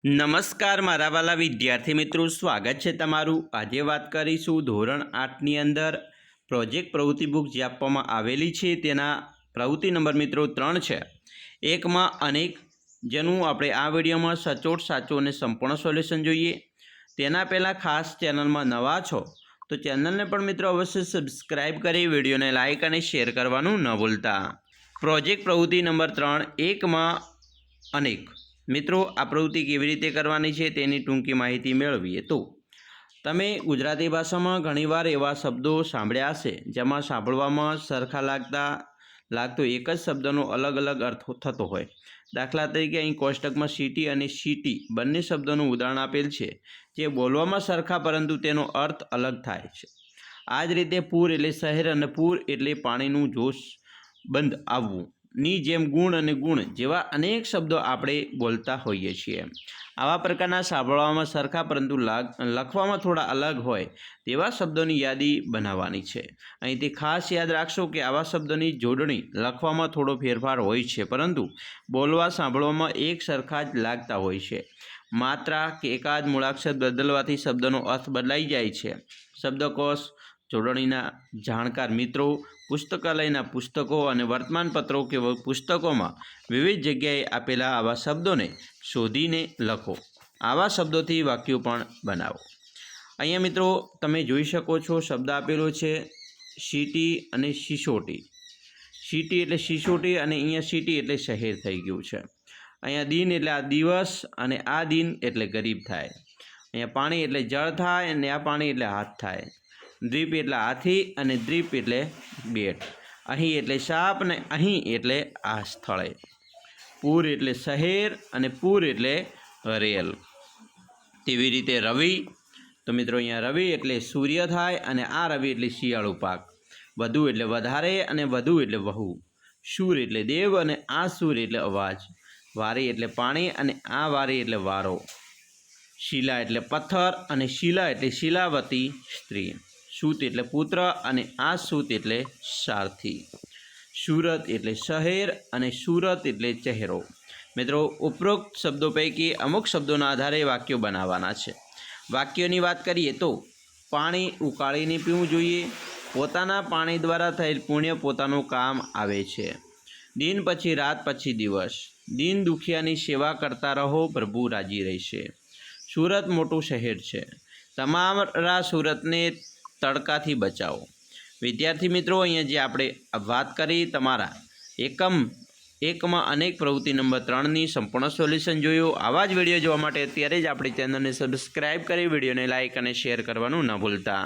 નમસ્કાર મારા વાલા વિદ્યાર્થી મિત્રો, સ્વાગત છે તમારું। આજે વાત કરીશું ધોરણ 8ની અંદર પ્રોજેક્ટ પ્રવૃત્તિ બુક જે આપવામાં આવેલી છે તેના પ્રવૃત્તિ નંબર મિત્રો 3 છે, એકમાં અનેક, જેનું આપણે આ વિડીયોમાં સચોટ સાચું અને સંપૂર્ણ સોલ્યુશન જોઈએ। તેના પહેલાં ખાસ ચેનલમાં નવા છો તો ચેનલને પણ મિત્રો અવશ્ય સબસ્ક્રાઈબ કરી વિડીયોને લાઇક અને શેર કરવાનું ન ભૂલતા। પ્રોજેક્ટ પ્રવૃત્તિ નંબર 3, એકમાં અનેક। મિત્રો, આ પ્રવૃત્તિ કેવી રીતે કરવાની છે તેની ટૂંકી માહિતી મેળવીએ તો તમે ગુજરાતી ભાષામાં ઘણીવાર એવા શબ્દો સાંભળ્યા હશે જેમાં સાંભળવામાં સરખા લાગતો એક જ શબ્દનો અલગ અલગ અર્થ થતો હોય। દાખલા તરીકે અહીં કોષ્ટકમાં સિટી અને સિટી બંને શબ્દોનું ઉદાહરણ આપેલ છે, જે બોલવામાં સરખા પરંતુ તેનો અર્થ અલગ થાય છે। આ જ રીતે પૂર એટલે શહેર અને પૂર એટલે પાણીનું જોશ બંધ આવવું ની જેમ ગુણ અને ગુણ જેવા અનેક શબ્દો આપણે બોલતા હોઈએ છીએ। આવા પ્રકારના સાંભળવામાં સરખા પરંતુ લખવામાં થોડા અલગ હોય તેવા શબ્દોની યાદી બનાવવાની છે। અહીંથી ખાસ યાદ રાખશો કે આવા શબ્દોની જોડણી લખવામાં થોડો ફેરફાર હોય છે, પરંતુ બોલવા સાંભળવામાં એક સરખા જ લાગતા હોય છે। માત્રા કે એકાદ મૂળાક્ષર બદલવાથી શબ્દનો અર્થ બદલાઈ જાય છે। શબ્દકોશ જોડણીના જાણકાર મિત્રો પુસ્તકાલયના પુસ્તકો અને વર્તમાનપત્રો કે પુસ્તકોમાં વિવિધ જગ્યાએ આપેલા આવા શબ્દોને શોધીને લખો। આવા શબ્દોથી વાક્યો પણ બનાવો। અહીંયા મિત્રો તમે જોઈ શકો છો, શબ્દ આપેલો છે સિટી અને સિસોટી। સિટી એટલે સિસોટી અને અહીંયા સિટી એટલે શહેર થઈ ગયું છે। અહીંયા દિન એટલે આ દિવસ અને આ દિન એટલે ગરીબ થાય। અહીંયા પાણી એટલે જળ થાય અને આ પાણી એટલે હાથ થાય। દ્વીપ એટલે હાથી અને દ્વીપ એટલે બેટ। અહીં એટલે સાપ અને અહીં એટલે આ સ્થળે। પૂર એટલે શહેર અને પૂર એટલે રેલ। તેવી રીતે રવિ, તો મિત્રો અહીંયા રવિ એટલે સૂર્ય થાય અને આ રવિ એટલે શિયાળુ પાક। વધુ એટલે વધારે અને વધુ એટલે વહુ। સૂર એટલે દેવ અને આ સૂર એટલે અવાજ। વારી એટલે પાણી અને આ વારી એટલે વારો। શિલા એટલે પથ્થર અને શિલા એટલે શિલાવતી સ્ત્રી। સૂત એટલે પુત્ર અને આ સૂત એટલે સારથી। સુરત એટલે શહેર અને સુરત એટલે ચહેરો। મિત્રો, ઉપરોક્ત શબ્દો પૈકી અમુક શબ્દોના આધારે વાક્યો બનાવવાના છે। વાક્યોની વાત કરીએ તો પાણી ઉકાળીને પીવું જોઈએ। પોતાના પાણી દ્વારા થયેલ પુણ્ય પોતાનું કામ આવે છે। દિન પછી રાત પછી દિવસ। દીન દુખિયાની સેવા કરતા રહો, પ્રભુ રાજી રહેશે। સુરત મોટું શહેર છે, તમારા સુરતને તડકાથી બચાવો। વિદ્યાર્થી મિત્રો, અહીંયા જે આપણે વાત કરી તમારા એકમાં અનેક પ્રવૃત્તિ નંબર 3ની સંપૂર્ણ સોલ્યુશન જોયું। આવા જ વિડીયો જોવા માટે અત્યારે જ આપણી ચેનલને સબસ્ક્રાઈબ કરી વિડીયોને લાઇક અને શેર કરવાનું ન ભૂલતા।